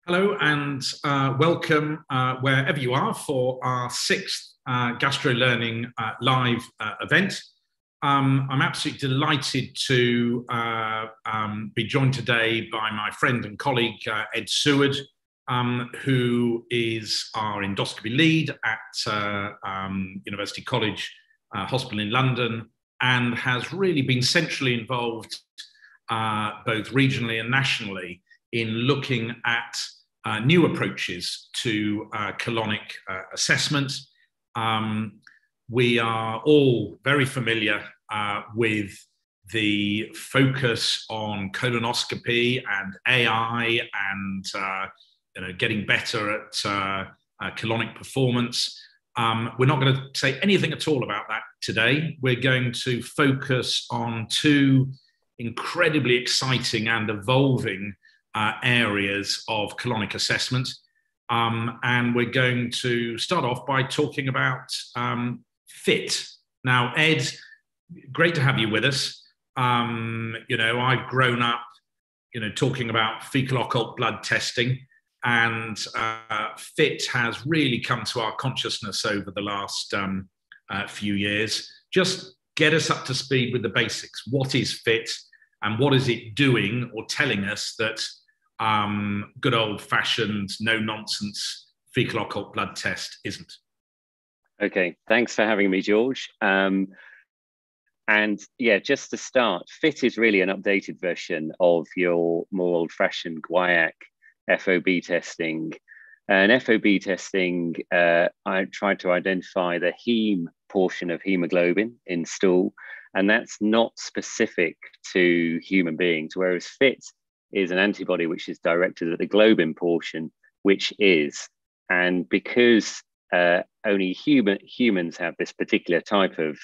Hello and welcome wherever you are for our sixth GastroLearning live event. I'm absolutely delighted to be joined today by my friend and colleague Ed Seward, who is our endoscopy lead at University College Hospital in London and has really been centrally involved both regionally and nationally in looking at new approaches to colonic assessment. We are all very familiar with the focus on colonoscopy and AI and getting better at colonic performance. We're not going to say anything at all about that today. We're going to focus on two incredibly exciting and evolving areas of colonic assessment. And we're going to start off by talking about FIT. Now, Ed, great to have you with us. I've grown up, talking about fecal occult blood testing, and FIT has really come to our consciousness over the last few years. Just get us up to speed with the basics. What is FIT and what is it doing or telling us that good old-fashioned, no-nonsense fecal occult blood test isn't? Okay, thanks for having me, George. And yeah, just to start, FIT is really an updated version of your more old-fashioned guaiac FOB testing. And FOB testing, I tried to identify the heme portion of hemoglobin in stool, and that's not specific to human beings, whereas FIT is an antibody which is directed at the globin portion, which is. And because only humans have this particular type of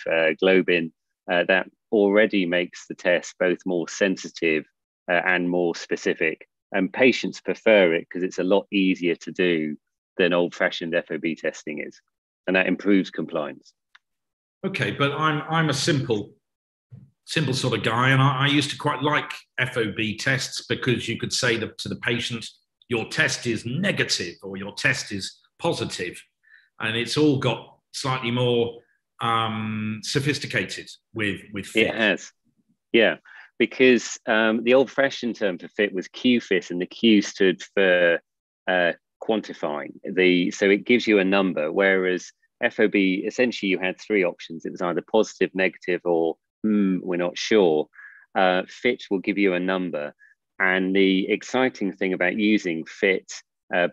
globin, that already makes the test both more sensitive and more specific. And patients prefer it because it's a lot easier to do than old-fashioned FOB testing is. And that improves compliance. Okay, but I'm a simple sort of guy, and I used to quite like FOB tests because you could say to the patient, your test is negative or your test is positive, and it's all got slightly more sophisticated with FIT. It has, yeah, because the old-fashioned term for FIT was QFIT, and the Q stood for quantifying. So it gives you a number, whereas FOB, essentially you had three options. It was either positive, negative, or we're not sure. FIT will give you a number. And the exciting thing about using FIT,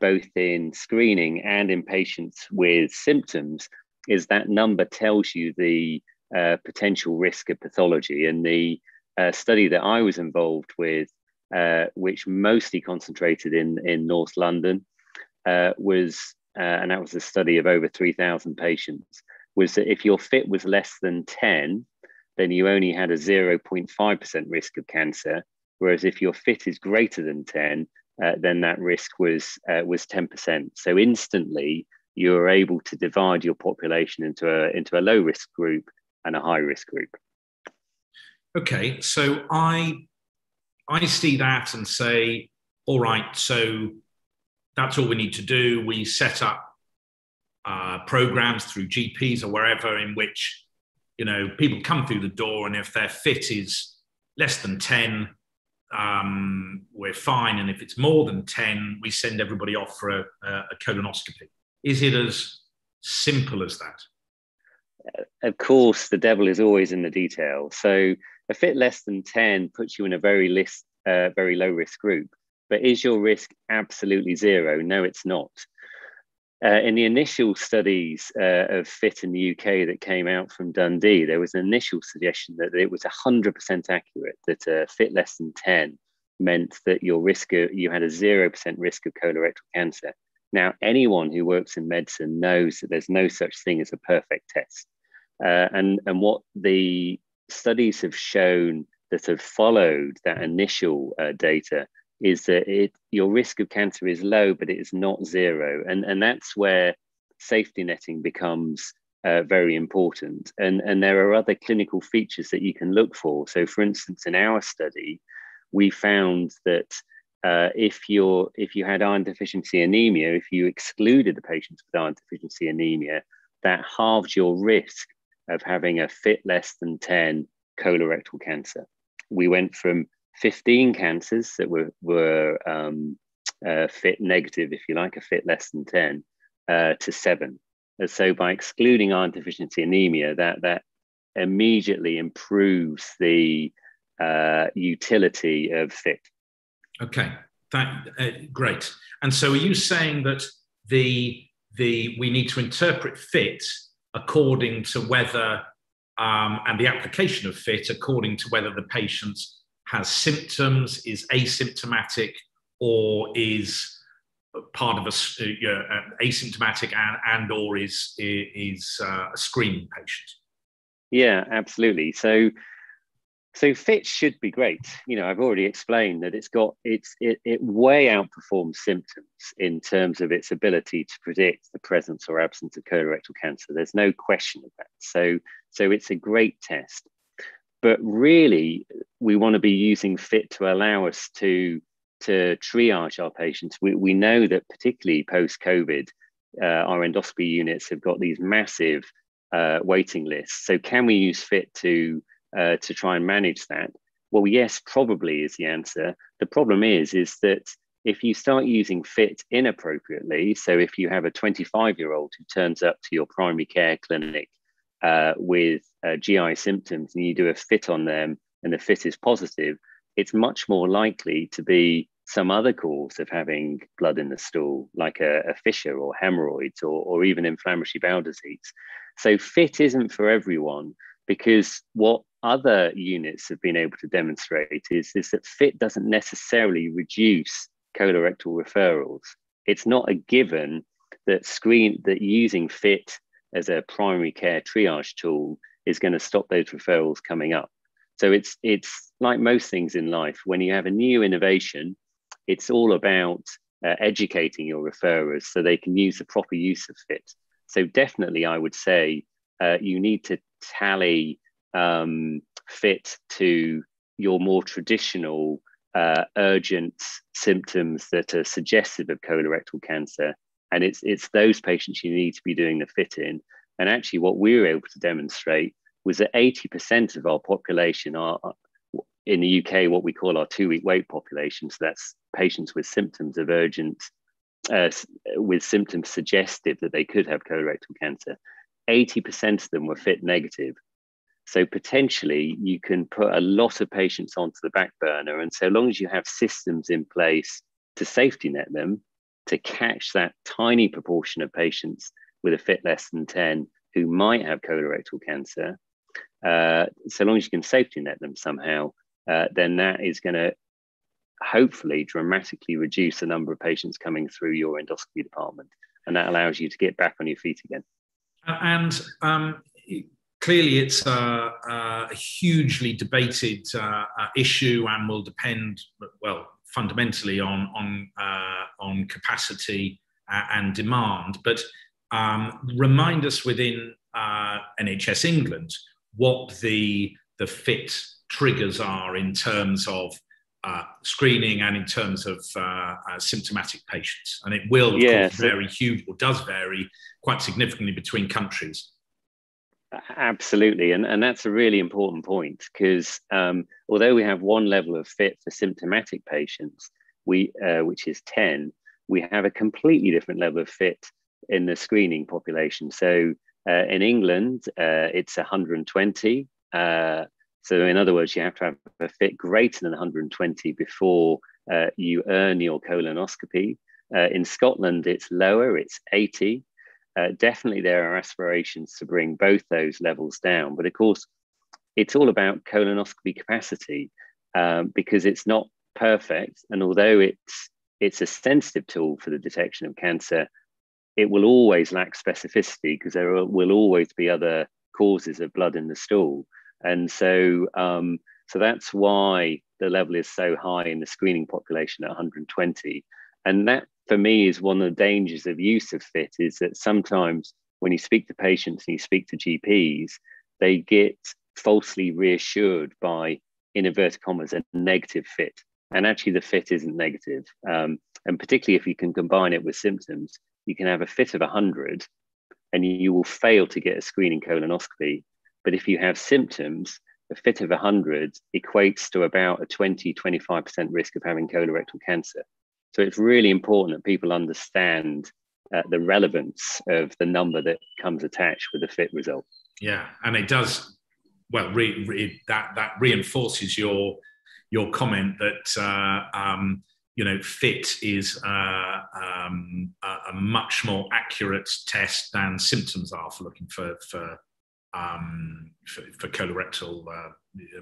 both in screening and in patients with symptoms, is that number tells you the potential risk of pathology. And the study that I was involved with, which mostly concentrated in North London, was, and that was a study of over 3,000 patients, was that if your FIT was less than 10, then you only had a 0.5% risk of cancer. Whereas if your FIT is greater than 10, then that risk was 10%. So instantly, you were able to divide your population into a low risk group and a high risk group. Okay, so I see that and say, all right, so that's all we need to do. We set up programs through GPs or wherever in which people come through the door, and if their FIT is less than 10, we're fine. And if it's more than 10, we send everybody off for a colonoscopy. Is it as simple as that? of course, the devil is always in the detail. So a fit less than 10 puts you in a very low risk group. But is your risk absolutely zero? No, it's not. In the initial studies of fit in the UK that came out from Dundee, there was an initial suggestion that it was 100% accurate, that fit less than 10 meant that you had a 0% risk of colorectal cancer. Now, anyone who works in medicine knows that there's no such thing as a perfect test. And what the studies have shown that have followed that initial data is that your risk of cancer is low, but it is not zero. And that's where safety netting becomes very important. And there are other clinical features that you can look for. So for instance, in our study, we found that if you had iron deficiency anemia, if you excluded the patients with iron deficiency anemia, that halved your risk of having a fit less than 10 colorectal cancer. We went from 15 cancers that were fit negative, if you like, a fit less than 10, to 7. And so by excluding iron deficiency anemia, that immediately improves the utility of fit. Okay, great. And so are you saying that we need to interpret fit according to whether, and the application of fit according to whether the patient has symptoms, is asymptomatic, or is part of asymptomatic and or is a screening patient? Yeah, absolutely. So fit should be great. I've already explained that it way outperforms symptoms in terms of its ability to predict the presence or absence of colorectal cancer. There's no question of that. So it's a great test. But really, we want to be using fit to allow us to triage our patients. We know that particularly post-COVID, our endoscopy units have got these massive waiting lists. So can we use fit to try and manage that? Well, yes, probably is the answer. The problem is that if you start using fit inappropriately, so if you have a 25-year-old who turns up to your primary care clinic with GI symptoms and you do a fit on them and the fit is positive, it's much more likely to be some other cause of having blood in the stool, like a fissure or hemorrhoids or even inflammatory bowel disease. So fit isn't for everyone, because what other units have been able to demonstrate is that fit doesn't necessarily reduce colorectal referrals. It's not a given that using fit as a primary care triage tool is going to stop those referrals coming up. So it's like most things in life. When you have a new innovation, it's all about educating your referrers so they can use the proper use of fit. So definitely, I would say you need to tally fit to your more traditional urgent symptoms that are suggestive of colorectal cancer. And it's those patients you need to be doing the fit in. And actually what we were able to demonstrate was that 80% of our population are in the UK, what we call our 2-week wait population. So that's patients with symptoms of urgent, with symptoms suggestive that they could have colorectal cancer. 80% of them were fit negative. So potentially you can put a lot of patients onto the back burner. And so long as you have systems in place to safety net them, to catch that tiny proportion of patients with a fit less than 10 who might have colorectal cancer, so long as you can safety net them somehow, then that is going to hopefully dramatically reduce the number of patients coming through your endoscopy department. And that allows you to get back on your feet again. And clearly it's a hugely debated issue and will depend, well, fundamentally on capacity and demand. But remind us within NHS England what the fit triggers are in terms of screening and in terms of symptomatic patients. And it will, of course, vary huge, or does vary quite significantly between countries. Absolutely. And that's a really important point, because although we have one level of fit for symptomatic patients, which is 10, we have a completely different level of fit in the screening population. So In England, it's 120. So in other words, you have to have a fit greater than 120 before you earn your colonoscopy. In Scotland, it's lower, it's 80. Definitely there are aspirations to bring both those levels down. But of course, it's all about colonoscopy capacity because it's not perfect. And although it's a sensitive tool for the detection of cancer, it will always lack specificity because there will always be other causes of blood in the stool. And so that's why the level is so high in the screening population at 120. And that, for me, is one of the dangers of use of FIT, is that sometimes when you speak to patients and you speak to GPs, they get falsely reassured by, in inverted commas, a negative FIT. And actually the FIT isn't negative. And particularly if you can combine it with symptoms, you can have a FIT of 100 and you will fail to get a screening colonoscopy. But if you have symptoms, a FIT of 100 equates to about a 20-25% risk of having colorectal cancer. So it's really important that people understand the relevance of the number that comes attached with the FIT result. Yeah, and it does, well, that reinforces your comment that FIT is a much more accurate test than symptoms are for looking for colorectal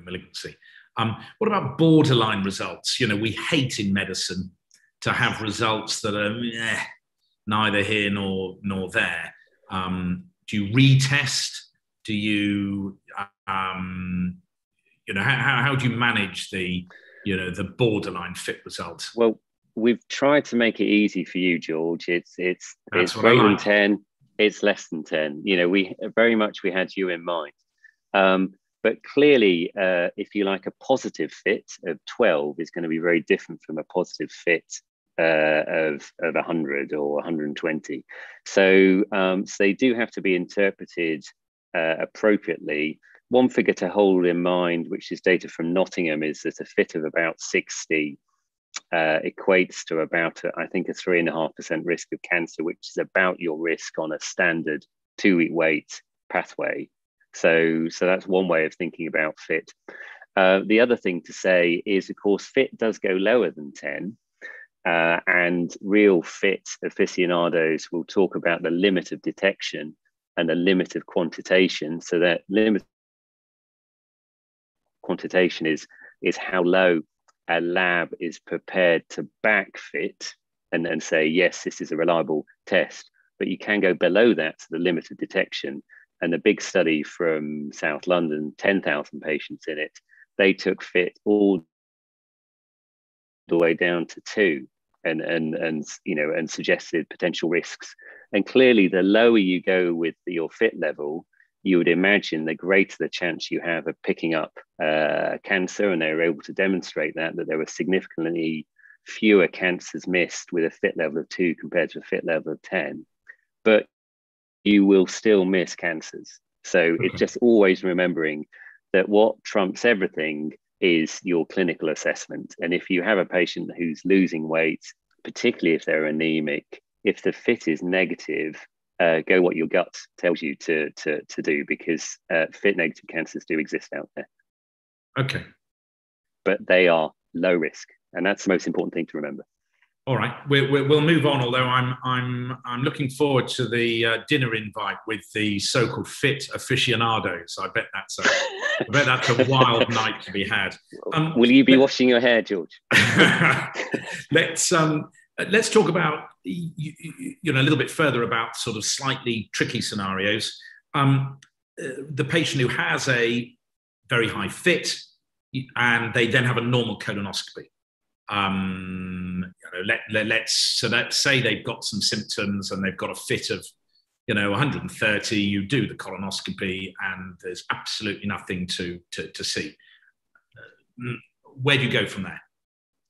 malignancy. What about borderline results? We hate in medicine to have results that are neither here nor there. Do you retest? Do you, how do you manage the borderline FIT result? Well, we've tried to make it easy for you, George. It's greater than 10. It's less than 10. We had you in mind. But clearly, if you like, a positive FIT of 12 is going to be very different from a positive FIT of 100 or 120. So they do have to be interpreted appropriately. One figure to hold in mind, which is data from Nottingham, is that a FIT of about 60 equates to about, I think, a 3.5% risk of cancer, which is about your risk on a standard 2-week wait pathway. So that's one way of thinking about FIT. The other thing to say is, of course, FIT does go lower than 10. And real FIT aficionados will talk about the limit of detection and the limit of quantitation. So that limit quantitation is how low a lab is prepared to back FIT and say, yes, this is a reliable test. But you can go below that to the limit of detection. And the big study from South London, 10,000 patients in it, they took FIT all the way down to 2 and suggested potential risks. And clearly, the lower you go with your FIT level, you would imagine the greater the chance you have of picking up cancer. And they were able to demonstrate that there were significantly fewer cancers missed with a FIT level of 2 compared to a FIT level of 10. But you will still miss cancers. So it's just always remembering that what trumps everything is your clinical assessment. And if you have a patient who's losing weight, particularly if they're anemic, if the FIT is negative, go what your gut tells you to do, because FIT negative cancers do exist out there. Okay. But they are low risk. And that's the most important thing to remember. All right, we'll move on. Although I'm looking forward to the dinner invite with the so-called FIT aficionados. I bet that's a wild night to be had. Will you be washing your hair, George? Let's talk about a little bit further about sort of slightly tricky scenarios. The patient who has a very high FIT and they then have a normal colonoscopy. Let's say they've got some symptoms and they've got a FIT of 130. You do the colonoscopy and there's absolutely nothing to see. Where do you go from there?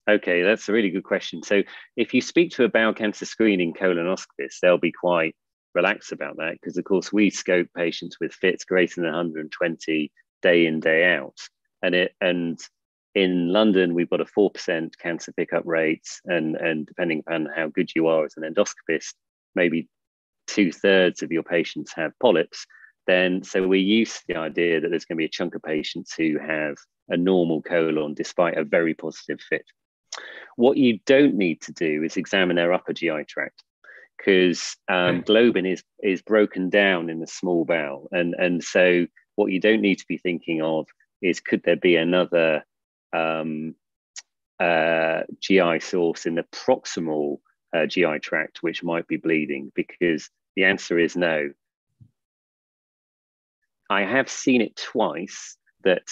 Okay, that's a really good question. So if you speak to a bowel cancer screening colonoscopist, they'll be quite relaxed about that, because of course we scope patients with FITs greater than 120 day in, day out. And in London, we've got a 4% cancer pickup rate, and depending upon how good you are as an endoscopist, maybe 2/3 of your patients have polyps, then so we're used to the idea that there's going to be a chunk of patients who have a normal colon despite a very positive fit. What you don't need to do is examine their upper GI tract, because globin is broken down in the small bowel. And so what you don't need to be thinking of is, could there be another GI source in the proximal GI tract which might be bleeding? Because the answer is no. I have seen it twice that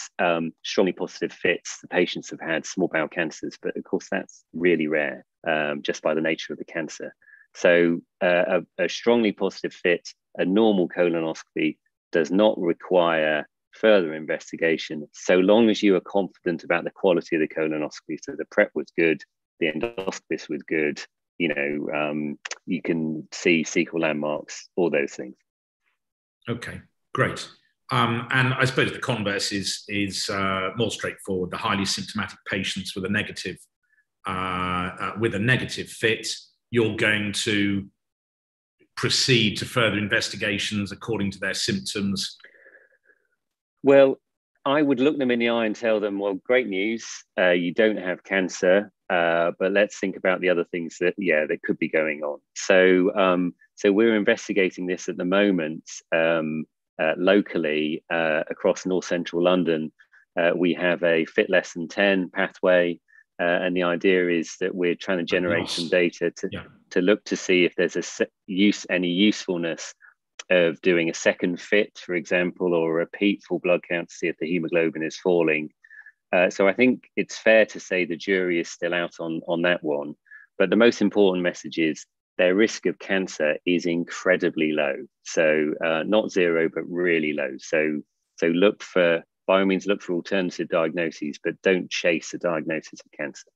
strongly positive fits, the patients have had small bowel cancers, but of course that's really rare, just by the nature of the cancer. So a strongly positive fit, a normal colonoscopy does not require further investigation, so long as you are confident about the quality of the colonoscopy. So the prep was good, the endoscopist was good, you can see cecal landmarks, all those things. Okay, great. And I suppose the converse is more straightforward. The highly symptomatic patients with a negative fit, you're going to proceed to further investigations according to their symptoms. Well, I would look them in the eye and tell them, well, great news, you don't have cancer, but let's think about the other things that could be going on. So we're investigating this at the moment. Locally, across North Central London, we have a fit less than 10 pathway, and the idea is that we're trying to generate some data to look to see if there's any usefulness of doing a second fit, for example, or a repeat full blood count to see if the hemoglobin is falling. So I think it's fair to say the jury is still out on that one. But the most important message is their risk of cancer is incredibly low. So not zero, but really low. So by all means, look for alternative diagnoses, but don't chase a diagnosis of cancer.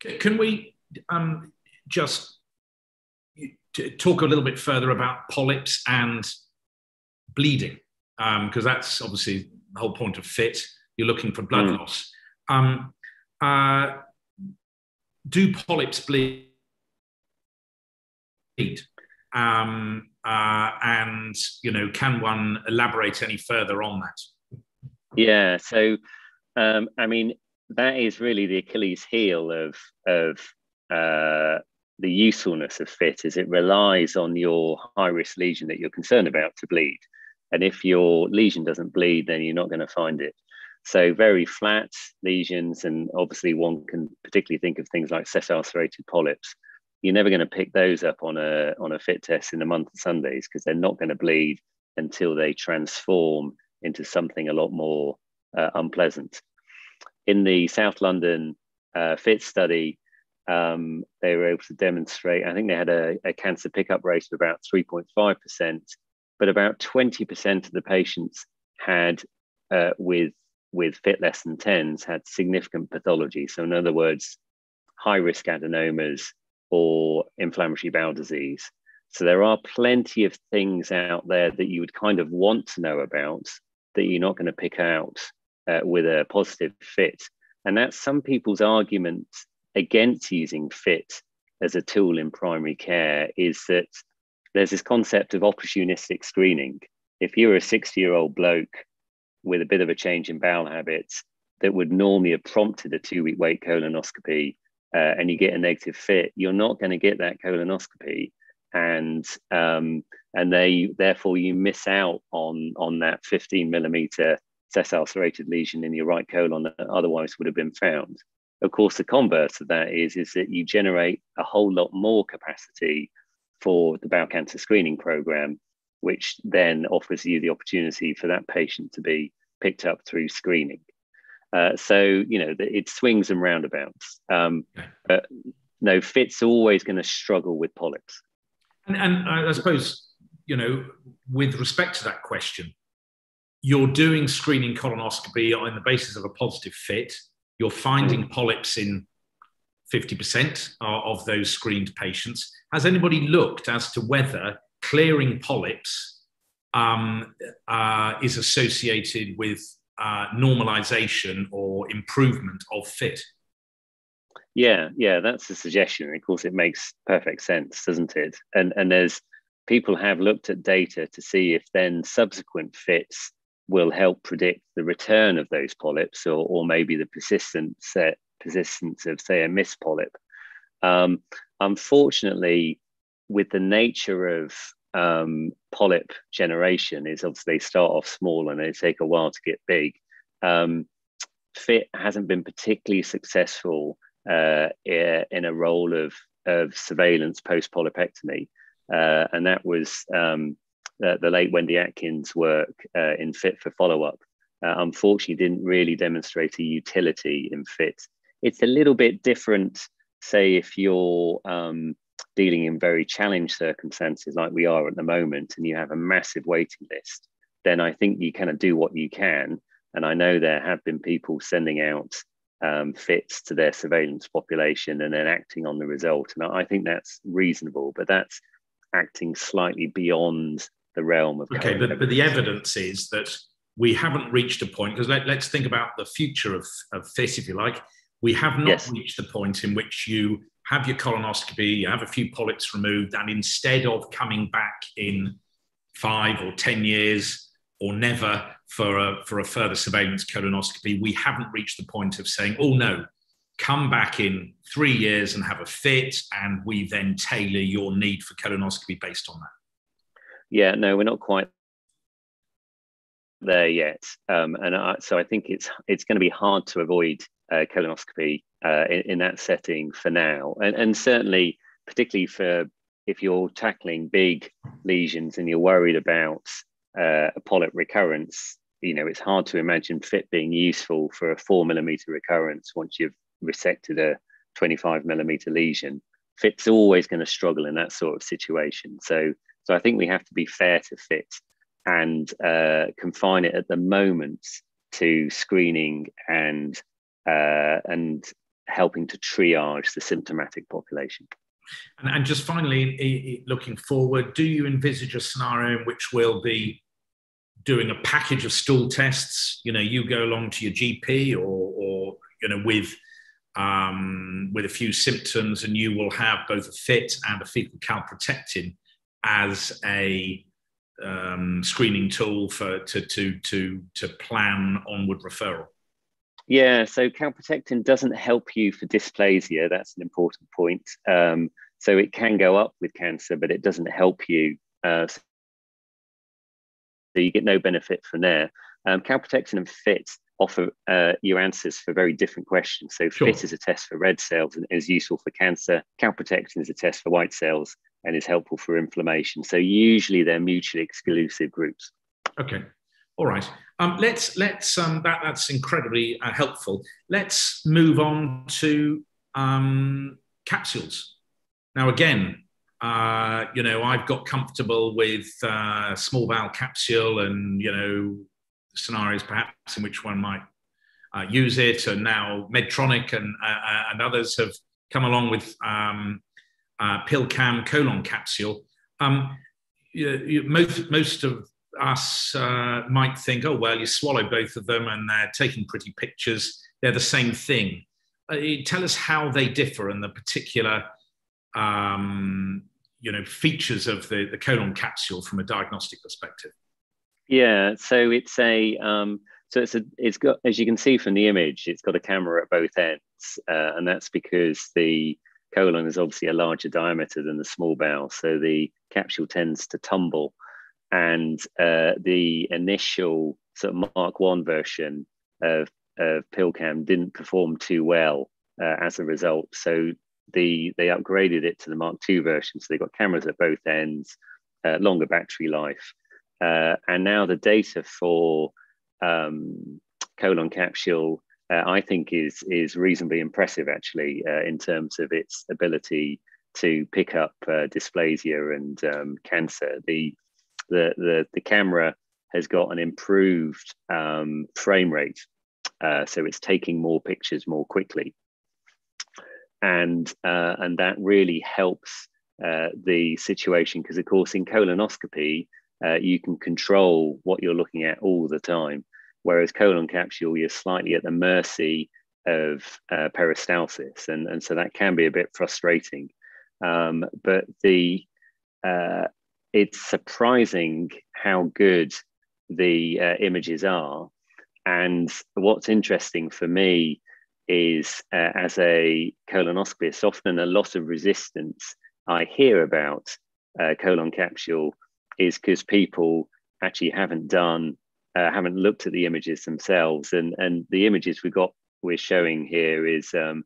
Can we just talk a little bit further about polyps and bleeding? Because that's obviously the whole point of FIT. You're looking for blood loss. Do polyps bleed? And can one elaborate any further on that? Yeah, so that is really the Achilles heel of the usefulness of FIT, is it relies on your high risk lesion that you're concerned about to bleed, and if your lesion doesn't bleed, then you're not going to find it. So very flat lesions, and obviously one can particularly think of things like sessile serrated polyps. You're never going to pick those up on a FIT test in a month of Sundays, because they're not going to bleed until they transform into something a lot more unpleasant. In the South London FIT study, they were able to demonstrate, I think they had a cancer pickup rate of about 3.5%, but about 20% of the patients had, with FIT less than 10s, had significant pathology. So in other words, high risk adenomas or inflammatory bowel disease. So there are plenty of things out there that you would kind of want to know about that you're not going to pick out with a positive FIT. And that's some people's argument against using FIT as a tool in primary care, is that there's this concept of opportunistic screening. If you're a 60-year-old bloke with a bit of a change in bowel habits that would normally have prompted a 2-week wait colonoscopy, and you get a negative FIT, you're not going to get that colonoscopy, and therefore you miss out on that 15 millimeter sessile serrated lesion in your right colon that otherwise would have been found. Of course, the converse of that is that you generate a whole lot more capacity for the bowel cancer screening program, which then offers you the opportunity for that patient to be picked up through screening. So it swings and roundabouts. But no, FIT's always going to struggle with polyps. And I suppose, with respect to that question, you're doing screening colonoscopy on the basis of a positive FIT. You're finding polyps in 50% of those screened patients. Has anybody looked as to whether clearing polyps is associated with normalization or improvement of FIT? Yeah, that's a suggestion. Of course, it makes perfect sense, doesn't it? And there's people have looked at data to see if then subsequent fits will help predict the return of those polyps, or maybe the persistence of, say, a missed polyp. Unfortunately, with the nature of polyp generation, is obviously they start off small and they take a while to get big. FIT hasn't been particularly successful in a role of surveillance post-polypectomy. And that was the late Wendy Atkins' work in FIT for follow-up. Unfortunately, didn't really demonstrate a utility in FIT. It's a little bit different, say, if you're dealing in very challenged circumstances like we are at the moment, and you have a massive waiting list, then I think you kind of do what you can. And I know there have been people sending out FITs to their surveillance population and then acting on the result. And I think that's reasonable, but that's acting slightly beyond the realm of. Okay, but the evidence is that we haven't reached a point, because let's think about the future of FIT, if you like. We have not reached the point in which you have your colonoscopy, you have a few polyps removed, and instead of coming back in 5 or 10 years or never for a further surveillance colonoscopy, we haven't reached the point of saying, oh no, come back in 3 years and have a FIT, and we then tailor your need for colonoscopy based on that. Yeah, no, we're not quite there yet. So I think it's going to be hard to avoid colonoscopy in that setting for now. And certainly, particularly for if you're tackling big lesions and you're worried about a polyp recurrence, it's hard to imagine FIT being useful for a 4mm recurrence once you've resected a 25mm lesion. FIT's always going to struggle in that sort of situation. So I think we have to be fair to FIT and confine it at the moment to screening and helping to triage the symptomatic population. And just finally, looking forward, do you envisage a scenario in which we'll be doing a package of stool tests? You go along to your GP or with a few symptoms, and you will have both a FIT and a fecal calprotectin as a screening tool to plan onward referral. Yeah, so calprotectin doesn't help you for dysplasia. That's an important point. So it can go up with cancer, but it doesn't help you. So you get no benefit from there. Calprotectin and FIT offer you answers for very different questions. So FIT is a test for red cells and is useful for cancer. Calprotectin is a test for white cells and is helpful for inflammation. So usually they're mutually exclusive groups. Okay. All right. That's incredibly helpful. Let's move on to capsules. Now, again, I've got comfortable with small bowel capsule and scenarios perhaps in which one might use it, and now Medtronic and others have come along with PillCam colon capsule. Most of us might think, oh, well, you swallow both of them and they're taking pretty pictures. They're the same thing. Tell us how they differ and the particular features of the colon capsule from a diagnostic perspective. Yeah, so it's got, as you can see from the image, it's got a camera at both ends, and that's because the colon is obviously a larger diameter than the small bowel, so the capsule tends to tumble. And the initial sort of Mark 1 version of PillCam didn't perform too well as a result. So they upgraded it to the Mark 2 version. So they got cameras at both ends, longer battery life. And now the data for colon capsule, I think, is reasonably impressive, actually, in terms of its ability to pick up dysplasia and cancer. The camera has got an improved frame rate, so it's taking more pictures more quickly, and that really helps the situation, because of course in colonoscopy you can control what you're looking at all the time, whereas colon capsule you're slightly at the mercy of peristalsis, and so that can be a bit frustrating. But it's surprising how good the images are. And what's interesting for me is, as a colonoscopist, often a lot of resistance I hear about colon capsule is because people actually haven't looked at the images themselves. And the images we're showing here is the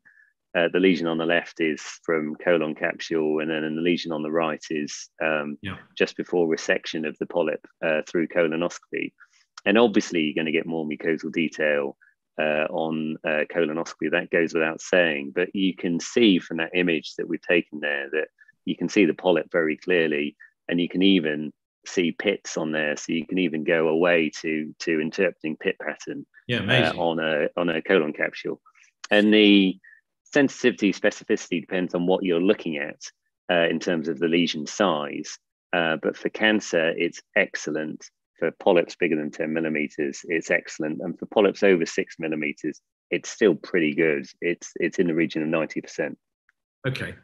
lesion on the left is from colon capsule, and then the lesion on the right is just before resection of the polyp through colonoscopy. And obviously, you're going to get more mucosal detail on colonoscopy. That goes without saying. But you can see from that image that we've taken there that you can see the polyp very clearly, and you can even see pits on there. So you can even go away to interpreting pit pattern on a colon capsule. And the sensitivity, specificity depends on what you're looking at in terms of the lesion size. But for cancer, it's excellent. For polyps bigger than 10 millimeters, it's excellent. And for polyps over 6 millimeters, it's still pretty good. It's in the region of 90%. Okay.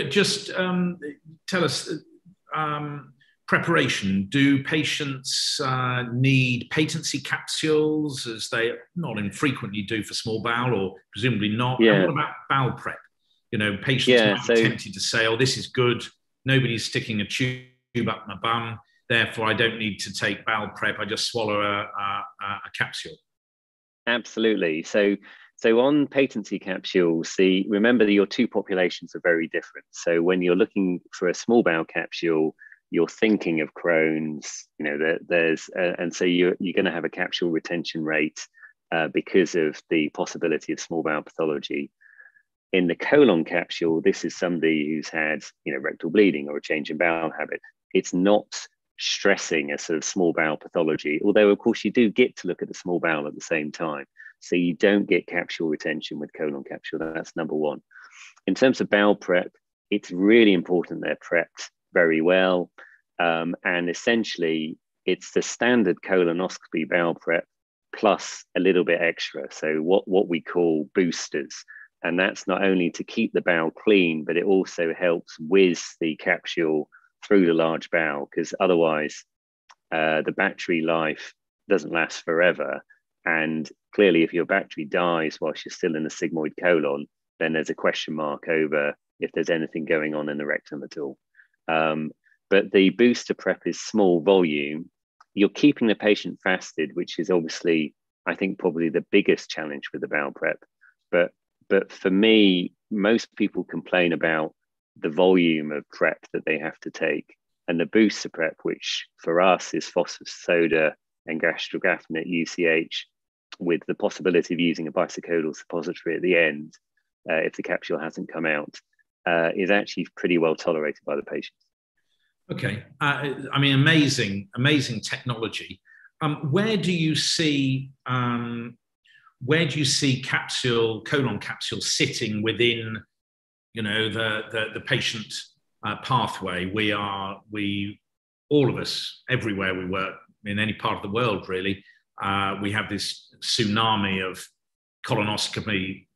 Just tell us, preparation. Do patients need patency capsules, as they not infrequently do for small bowel, or presumably not? Yeah. And what about bowel prep? Patients might be tempted to say, oh, this is good. Nobody's sticking a tube up my bum. Therefore, I don't need to take bowel prep. I just swallow a capsule. Absolutely. So on patency capsules, remember that your two populations are very different. So when you're looking for a small bowel capsule, you're thinking of Crohn's. And so you're going to have a capsule retention rate because of the possibility of small bowel pathology. In the colon capsule, this is somebody who's had rectal bleeding or a change in bowel habit. It's not stressing a sort of small bowel pathology, although of course you do get to look at the small bowel at the same time. So you don't get capsule retention with colon capsule. That's number one. In terms of bowel prep, it's really important they're prepped very well. And essentially, it's the standard colonoscopy bowel prep plus a little bit extra. So what we call boosters. And that's not only to keep the bowel clean, but it also helps whiz the capsule through the large bowel, because otherwise the battery life doesn't last forever. And clearly, if your battery dies whilst you're still in the sigmoid colon, then there's a question mark over if there's anything going on in the rectum at all. But the booster prep is small volume. You're keeping the patient fasted, which is obviously, I think, probably the biggest challenge with the bowel prep. But for me, most people complain about the volume of prep that they have to take. And the booster prep, which for us is phosphorus soda and gastrografin UCH, with the possibility of using a bisacodyl suppository at the end, if the capsule hasn't come out, is actually pretty well tolerated by the patients. Okay. Amazing technology. Where do you see colon capsule sitting within the patient pathway? We all of us, everywhere we work, in any part of the world really, we have this tsunami of colonoscopy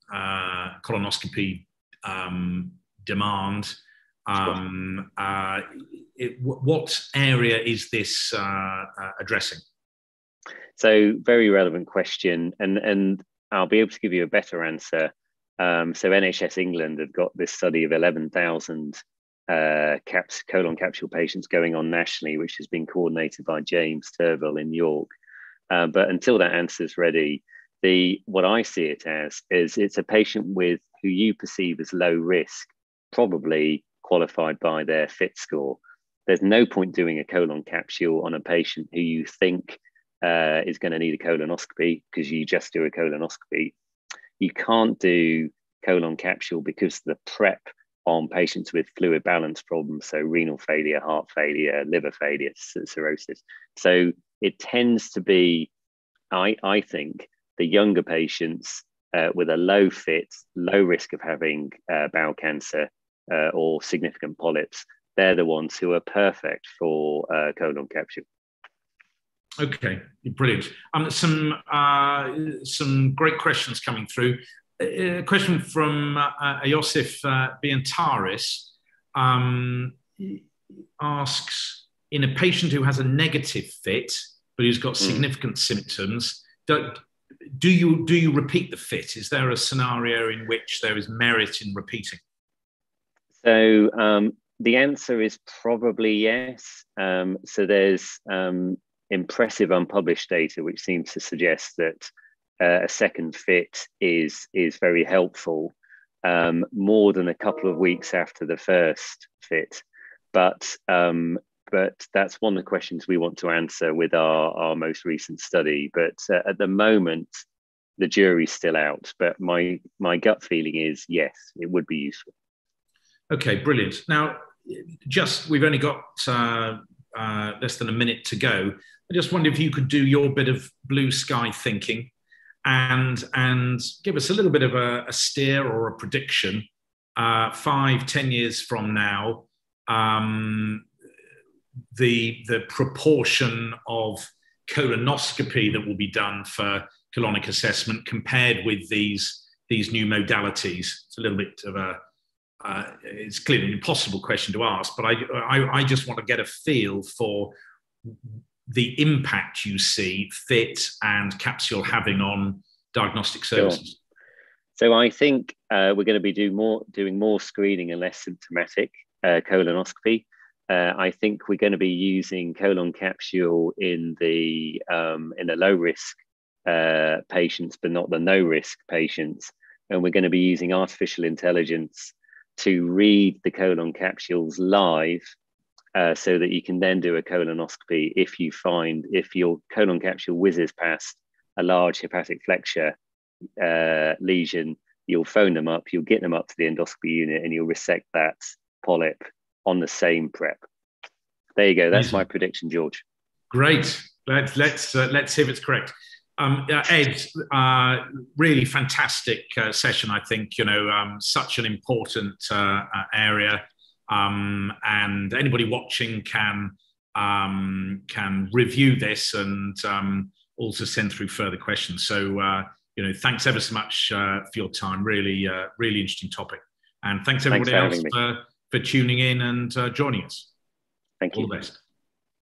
demand. What area is this addressing? So very relevant question, and I'll be able to give you a better answer. So NHS England have got this study of 11,000 colon capsule patients going on nationally, which has been coordinated by James Turville in York. But until that answer is ready, what I see it as is it's a patient who you perceive as low risk, probably qualified by their FIT score. There's no point doing a colon capsule on a patient who you think is going to need a colonoscopy, because you just do a colonoscopy. You can't do colon capsule because the prep on patients with fluid balance problems, so renal failure, heart failure, liver failure, cirrhosis. So it tends to be, I think, the younger patients with a low FIT, low risk of having bowel cancer or significant polyps. They're the ones who are perfect for colon capsule. Okay, brilliant. Some great questions coming through. A question from Iosif Biantaris asks, in a patient who has a negative fit, but who's got significant symptoms, do you repeat the fit? Is there a scenario in which there is merit in repeating? So the answer is probably yes. So there's impressive unpublished data which seems to suggest that a second fit is very helpful, more than a couple of weeks after the first fit. But that's one of the questions we want to answer with our most recent study. But at the moment, the jury's still out. But my gut feeling is yes, it would be useful. Okay, brilliant. Now, we've only got less than a minute to go. I just wonder if you could do your bit of blue sky thinking and give us a little bit of a steer or a prediction 5-10 years from now, the proportion of colonoscopy that will be done for colonic assessment compared with these new modalities. It's a little bit of it's clearly an impossible question to ask, but I just want to get a feel for the impact you see FIT and capsule having on diagnostic services. Sure. So I think we're going to be doing more screening and less symptomatic colonoscopy. I think we're going to be using colon capsule in the low risk patients, but not the no risk patients. And we're going to be using artificial intelligence to read the colon capsules live, so that you can then do a colonoscopy if your colon capsule whizzes past a large hepatic flexure lesion. You'll phone them up, you'll get them up to the endoscopy unit, and you'll resect that polyp on the same prep. There you go. That's my prediction, George. Great. Let's see if it's correct. Ed, really fantastic session. I think such an important area, and anybody watching can review this and also send through further questions. So thanks ever so much for your time. Really interesting topic, and thanks everybody else for tuning in and joining us. Thank you. All the best.